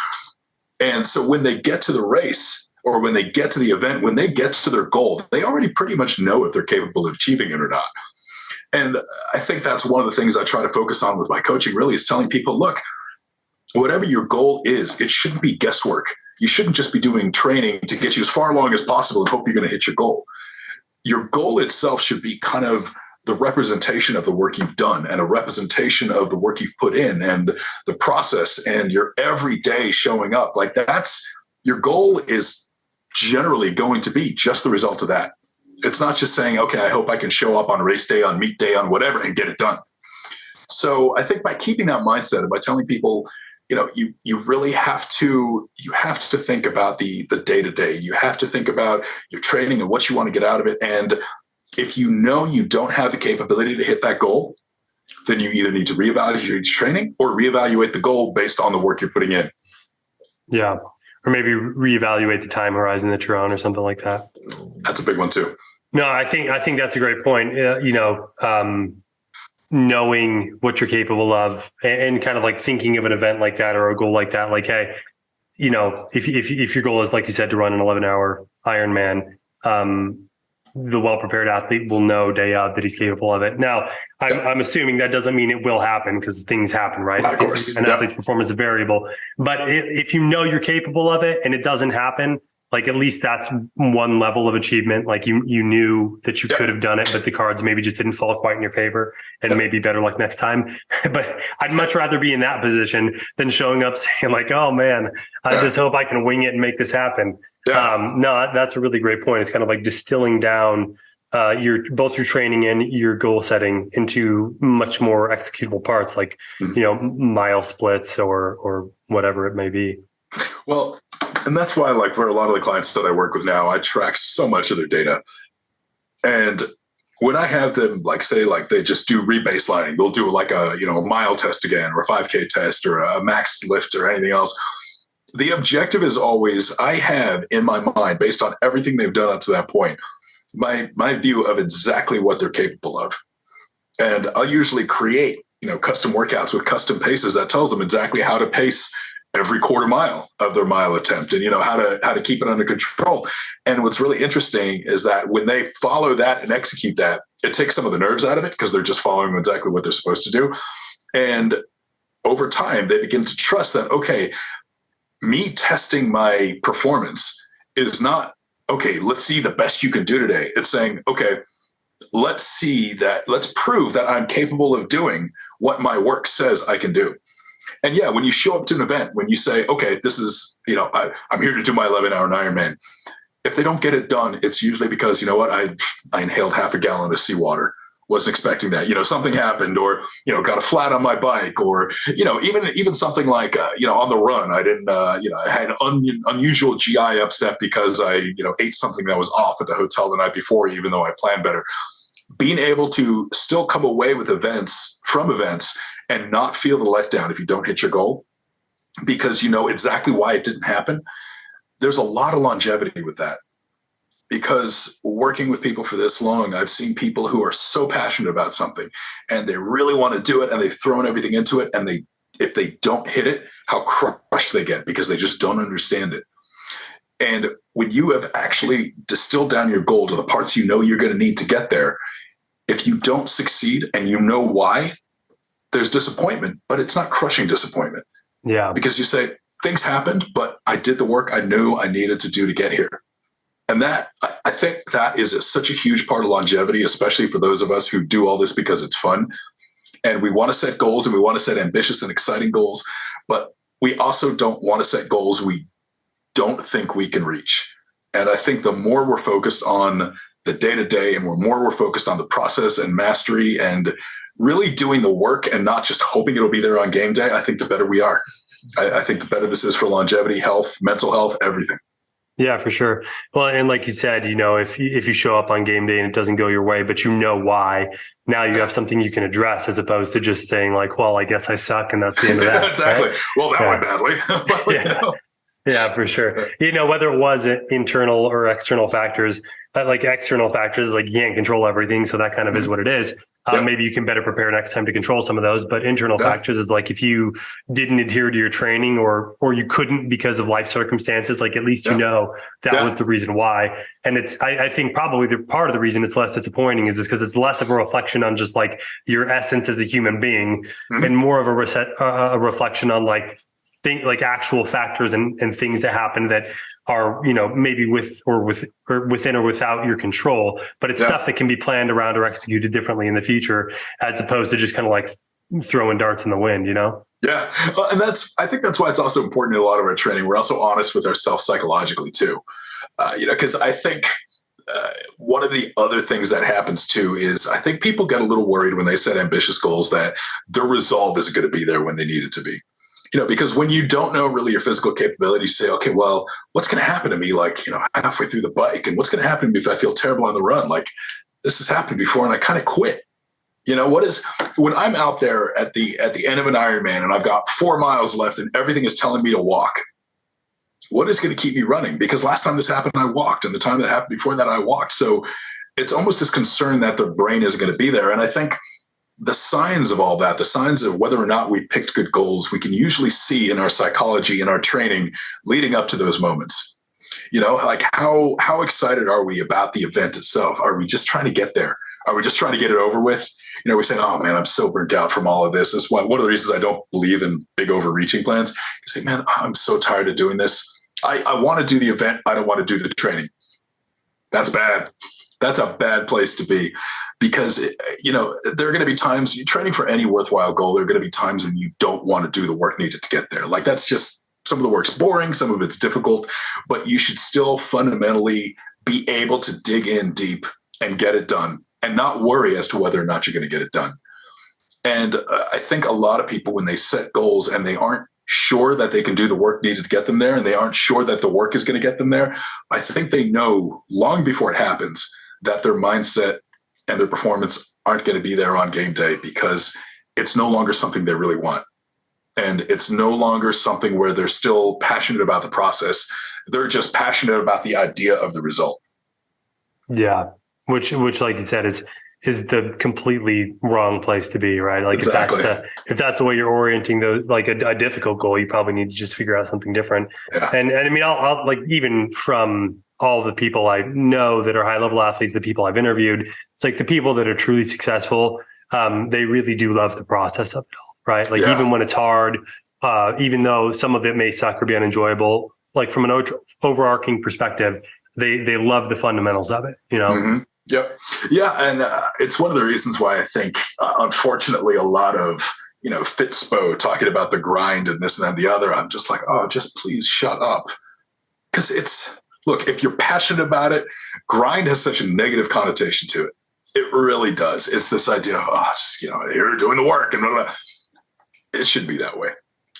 And so when they get to the race, or when they get to the event, when they get to their goal, they already pretty much know if they're capable of achieving it or not. And I think that's one of the things I try to focus on with my coaching, really, is telling people, look, whatever your goal is, it shouldn't be guesswork. You shouldn't just be doing training to get you as far along as possible and hope you're going to hit your goal. Your goal itself should be kind of the representation of the work you've done and a representation of the work you've put in and the process and your everyday showing up. Like your goal is generally going to be just the result of that. It's not just saying, okay, I hope I can show up on race day, on meet day, on whatever, and get it done. So I think by keeping that mindset and by telling people, you really have to think about the day-to-day. You have to think about your training and what you want to get out of it. And if you don't have the capability to hit that goal, then you either need to reevaluate your training or reevaluate the goal based on the work you're putting in. Yeah. Or maybe reevaluate the time horizon that you're on or something like that. That's a big one too. No, I think that's a great point. Knowing what you're capable of and kind of like thinking of an event like that or a goal like that, like, hey, if your goal is, like you said, to run an 11-hour Ironman, the well-prepared athlete will know day of that he's capable of it. Now, I'm assuming that doesn't mean it will happen, because things happen, right? Of course. An athlete's performance is variable. But if you know you're capable of it and it doesn't happen, like, at least that's one level of achievement. Like, you knew that you could have done it, but the cards maybe just didn't fall quite in your favor, and maybe better luck next time. But I'd much rather be in that position than showing up saying like, oh man, I just hope I can wing it and make this happen. No, that's a really great point. It's kind of like distilling down both your training and your goal setting into much more executable parts, like, mile splits or whatever it may be. Well, and that's why, like, for a lot of the clients that I work with now, I track so much of their data. And when I have them, like, say, like, they just do rebaselining, they'll do like a mile test again, or a 5K test, or a max lift, or anything else. The objective is always, I have in my mind, based on everything they've done up to that point, my view of exactly what they're capable of. And I'll usually create, custom workouts with custom paces that tells them exactly how to pace every quarter mile of their mile attempt, and how to keep it under control. And what's really interesting is that when they follow that and execute that, it takes some of the nerves out of it, because they're just following exactly what they're supposed to do. And over time, they begin to trust that, okay, me testing my performance is not, okay, let's see the best you can do today. It's saying, okay, let's prove that I'm capable of doing what my work says I can do. And yeah, when you show up to an event, when you say, okay, this is, I'm here to do my 11-hour Ironman. If they don't get it done, it's usually because, I inhaled half a gallon of seawater. Wasn't expecting that. Something happened, or, got a flat on my bike, or, even something like, on the run, I didn't, I had an unusual GI upset because I, ate something that was off at the hotel the night before, even though I planned better. Being able to still come away with events and not feel the letdown if you don't hit your goal, because you know exactly why it didn't happen. There's a lot of longevity with that, because working with people for this long, I've seen people who are so passionate about something and they really want to do it, and they've thrown everything into it. And if they don't hit it, how crushed they get, because they just don't understand it. And when you have actually distilled down your goal to the parts you're going to need to get there, if you don't succeed and you know why, there's disappointment, but it's not crushing disappointment. Yeah. Because you say, things happened, but I did the work I knew I needed to do to get here. And that, I think that is such a huge part of longevity, especially for those of us who do all this because it's fun. And we want to set goals, and we want to set ambitious and exciting goals, but we also don't want to set goals we don't think we can reach. And I think the more we're focused on the day-to-day, and we're focused on the process and mastery and really doing the work and not just hoping it'll be there on game day, I think the better we are. I think the better this is for longevity, health, mental health, everything. Yeah, for sure. Well, and like you said, if you show up on game day and it doesn't go your way, but you know why, now you have something you can address, as opposed to just saying like, well, I guess I suck, and that's the end of that. Exactly. Right? Well, that went badly. Yeah, for sure. Whether it was internal or external factors, like external factors, like you can't control everything. So that kind of is what it is. Maybe you can better prepare next time to control some of those, but internal factors is like, if you didn't adhere to your training, or you couldn't because of life circumstances, like at least that was the reason why. And I think probably the part of the reason it's less disappointing is because it's less of a reflection on just like your essence as a human being, and more of a reflection on like actual factors and things that happen that are, maybe within or without your control, but it's stuff that can be planned around or executed differently in the future, as opposed to just kind of like throwing darts in the wind, Yeah. And I think that's why it's also important in a lot of our training. We're also honest with ourselves psychologically too. Because I think one of the other things that happens too is I think people get a little worried when they set ambitious goals that their resolve isn't going to be there when they need it to be. Because when you don't know really your physical capability, you say, okay, well, what's going to happen to me? Like, halfway through the bike, and what's going to happen to me if I feel terrible on the run? Like, this has happened before, and I kind of quit. When I'm out there at the end of an Ironman and I've got 4 miles left and everything is telling me to walk, what is going to keep me running? Because last time this happened, I walked, and the time that happened before that, I walked. So it's almost this concern that the brain isn't going to be there. And I think the signs of all that, the signs of whether or not we picked good goals, we can usually see in our psychology, in our training leading up to those moments. Like how excited are we about the event itself? Are we just trying to get there? Are we just trying to get it over with? We say, oh man, I'm so burnt out from all of this. That's one of the reasons I don't believe in big overreaching plans. You say, man, I'm so tired of doing this. I want to do the event. I don't want to do the training. That's bad. That's a bad place to be, because, there are going to be times you're training for any worthwhile goal. There are going to be times when you don't want to do the work needed to get there. Like, that's just, some of the work's boring. Some of it's difficult, but you should still fundamentally be able to dig in deep and get it done and not worry as to whether or not you're going to get it done. And I think a lot of people, when they set goals and they aren't sure that they can do the work needed to get them there, and they aren't sure that the work is going to get them there, I think they know long before it happens that their mindset and their performance aren't going to be there on game day, because it's no longer something they really want. And it's no longer something where they're still passionate about the process. They're just passionate about the idea of the result. Yeah. Which, like you said, is the completely wrong place to be, right? Like, exactly. if that's the way you're orienting like a difficult goal, you probably need to just figure out something different. Yeah. And I mean, I'll like, even from all the people I know that are high level athletes, the people I've interviewed, it's like the people that are truly successful, they really do love the process of it all, right? Like, even when it's hard, even though some of it may suck or be unenjoyable, like from an overarching perspective, they love the fundamentals of it, Mm-hmm. Yep. Yeah. And it's one of the reasons why I think, unfortunately, a lot of, Fitspo talking about the grind and this and that and the other, I'm just like, oh, just please shut up. Because look, if you're passionate about it, grind has such a negative connotation to it. It really does. It's this idea of, you're doing the work and blah, blah, blah. It should be that way.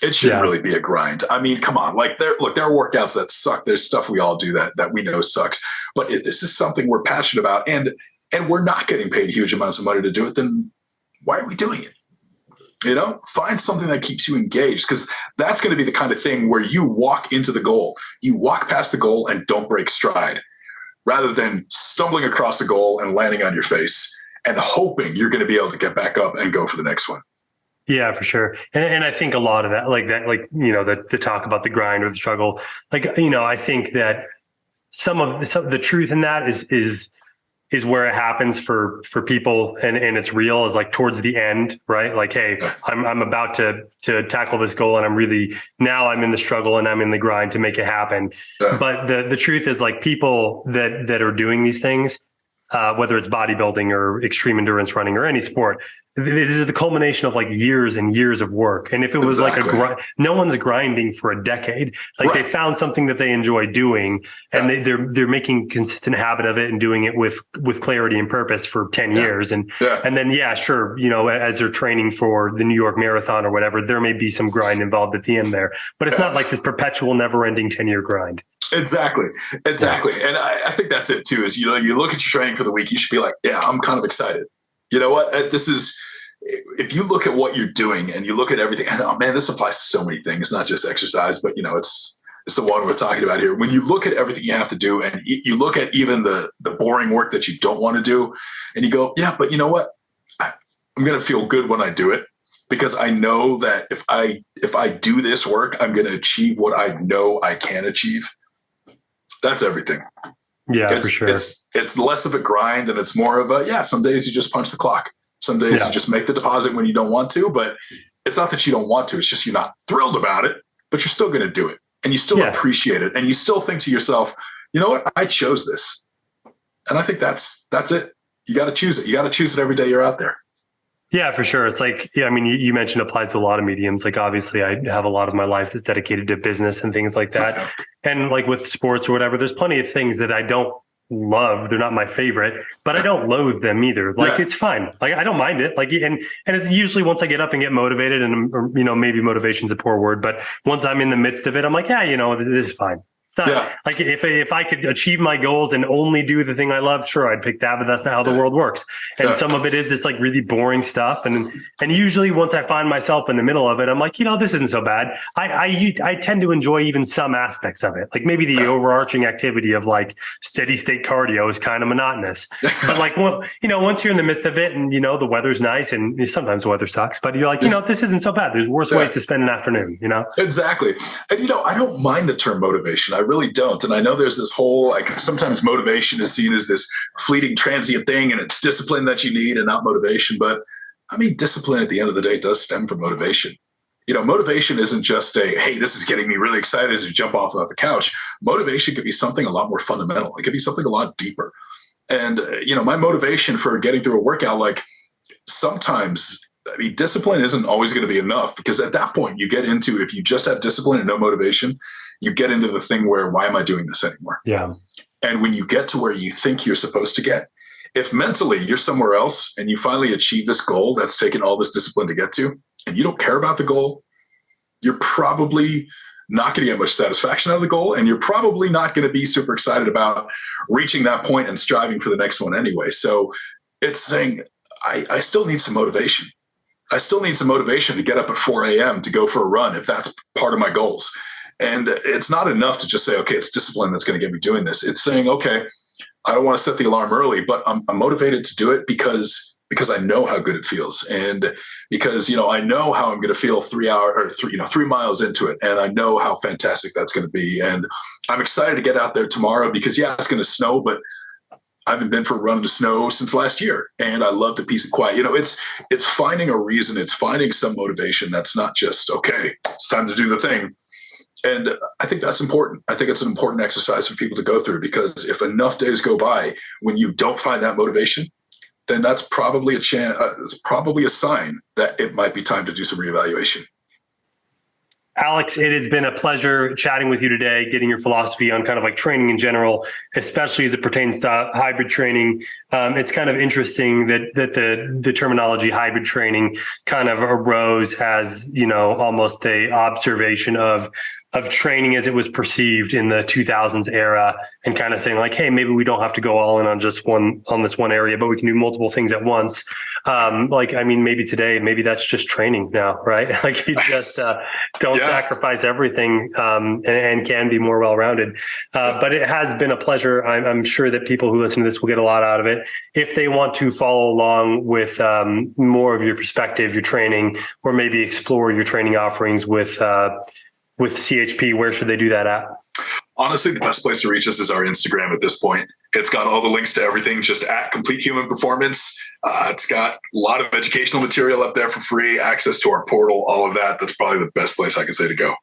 It shouldn't really be a grind. I mean, come on. Like, there are workouts that suck. There's stuff we all do that we know sucks. But if this is something we're passionate about, and we're not getting paid huge amounts of money to do it, then why are we doing it? Find something that keeps you engaged, because that's going to be the kind of thing where you walk into the goal, you walk past the goal and don't break stride, rather than stumbling across the goal and landing on your face and hoping you're going to be able to get back up and go for the next one. Yeah, for sure. And I think a lot of that, the talk about the grind or the struggle, I think that some of the truth in that is where it happens for people, and it's real, is like towards the end, right? Like, hey, I'm about to tackle this goal, and I'm in the struggle and I'm in the grind to make it happen. Yeah. But the truth is, like, people that are doing these things, whether it's bodybuilding or extreme endurance running or any sport, this is the culmination of like years and years of work. And if it was like no one's grinding for a decade. Like, they found something that they enjoy doing, and they're making consistent habit of it and doing it with clarity and purpose for 10 years. And then, sure, as they're training for the New York Marathon or whatever, there may be some grind involved at the end there, but it's not like this perpetual, never ending 10-year grind. Exactly. And I think that's it too, is, you look at your training for the week, you should be like, yeah, I'm kind of excited. You know what? If you look at what you're doing and you look at everything, and oh man, this applies to so many things, not just exercise, but it's the one we're talking about here. When you look at everything you have to do, and you look at even the boring work that you don't want to do, and you go, yeah, but you know what? I'm going to feel good when I do it, because I know that if I do this work, I'm going to achieve what I know I can achieve. That's everything. Yeah, for sure. It's less of a grind, and it's more of a, some days you just punch the clock. Some days you just make the deposit when you don't want to, but it's not that you don't want to. It's just you're not thrilled about it, but you're still going to do it, and you still appreciate it, and you still think to yourself, you know what? I chose this. And I think that's it. You got to choose it. You got to choose it every day you're out there. Yeah, for sure. It's like, I mean, you mentioned applies to a lot of mediums. Like, obviously I have a lot of my life that's dedicated to business and things like that. And like with sports or whatever, there's plenty of things that I don't love. They're not my favorite, but I don't loathe them either. Like, it's fine. Like, I don't mind it. Like, and it's usually once I get up and get motivated, and maybe motivation's a poor word, but once I'm in the midst of it, I'm like, this is fine. It's not like if I could achieve my goals and only do the thing I love, sure, I'd pick that, but that's not how the world works. And some of it is this like really boring stuff. And usually once I find myself in the middle of it, I'm like, this isn't so bad. I tend to enjoy even some aspects of it. Like maybe the overarching activity of like steady state cardio is kind of monotonous, but like, once you're in the midst of it and, the weather's nice and sometimes the weather sucks, but you're like, this isn't so bad. There's worse ways to spend an afternoon, Exactly. And, I don't mind the term motivation. I really don't. And I know there's this whole, like, sometimes motivation is seen as this fleeting transient thing and it's discipline that you need and not motivation. But I mean, discipline at the end of the day does stem from motivation. Motivation isn't just hey, this is getting me really excited to jump off the couch. Motivation could be something a lot more fundamental. It could be something a lot deeper. And, my motivation for getting through a workout, like sometimes, discipline isn't always going to be enough, because at that point you get into, if you just have discipline and no motivation, you get into the thing where, why am I doing this anymore? Yeah. And when you get to where you think you're supposed to get, if mentally you're somewhere else and you finally achieve this goal that's taken all this discipline to get to, and you don't care about the goal, you're probably not going to get much satisfaction out of the goal. And you're probably not going to be super excited about reaching that point and striving for the next one anyway. So it's saying, I still need some motivation. I still need some motivation to get up at 4 a.m. to go for a run if that's part of my goals. And it's not enough to just say, okay, it's discipline that's going to get me doing this. It's saying, okay, I don't want to set the alarm early, but I'm motivated to do it because I know how good it feels. And because, I know how I'm going to feel 3 miles into it. And I know how fantastic that's going to be. And I'm excited to get out there tomorrow because it's going to snow, but I haven't been for a run in the snow since last year. And I love the peace and quiet. It's finding a reason. It's finding some motivation. That's not just, okay, it's time to do the thing. And I think that's important. I think it's an important exercise for people to go through, because if enough days go by when you don't find that motivation, then that's probably it's probably a sign that it might be time to do some reevaluation. Alex, it has been a pleasure chatting with you today, getting your philosophy on kind of like training in general, especially as it pertains to hybrid training. It's kind of interesting that the terminology hybrid training kind of arose as, almost a observation of training as it was perceived in the 2000s era, and kind of saying like, hey, maybe we don't have to go all in on just this one area, but we can do multiple things at once. Maybe today, maybe that's just training now, right? Like you just don't sacrifice everything and can be more well-rounded. But it has been a pleasure. I'm sure that people who listen to this will get a lot out of it. If they want to follow along with more of your perspective, your training, or maybe explore your training offerings with CHP, where should they do that at? Honestly, the best place to reach us is our Instagram at this point. It's got all the links to everything, just at Complete Human Performance. It's got a lot of educational material up there for free, access to our portal, all of that. That's probably the best place I can say to go.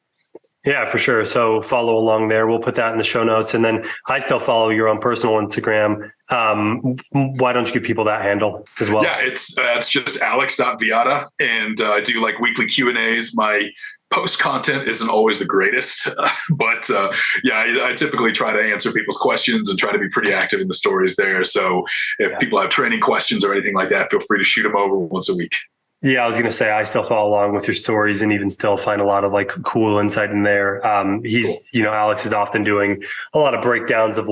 Yeah, for sure. So follow along there. We'll put that in the show notes. And then I still follow your own personal Instagram. Why don't you give people that handle as well? Yeah, it's just alex.viada. And I do like weekly Q&As. My post content isn't always the greatest, but I typically try to answer people's questions and try to be pretty active in the stories there. So if people have training questions or anything like that, feel free to shoot them over once a week. Yeah, I was going to say, I still follow along with your stories and even still find a lot of like cool insight in there. Alex is often doing a lot of breakdowns of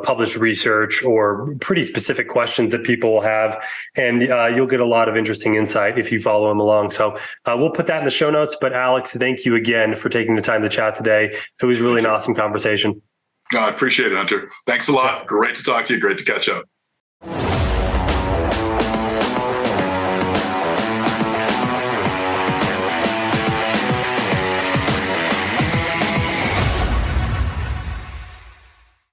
published research or pretty specific questions that people will have. And you'll get a lot of interesting insight if you follow him along. So we'll put that in the show notes. But Alex, thank you again for taking the time to chat today. It was really an awesome conversation. I appreciate it, Hunter. Thanks a lot. Great to talk to you. Great to catch up.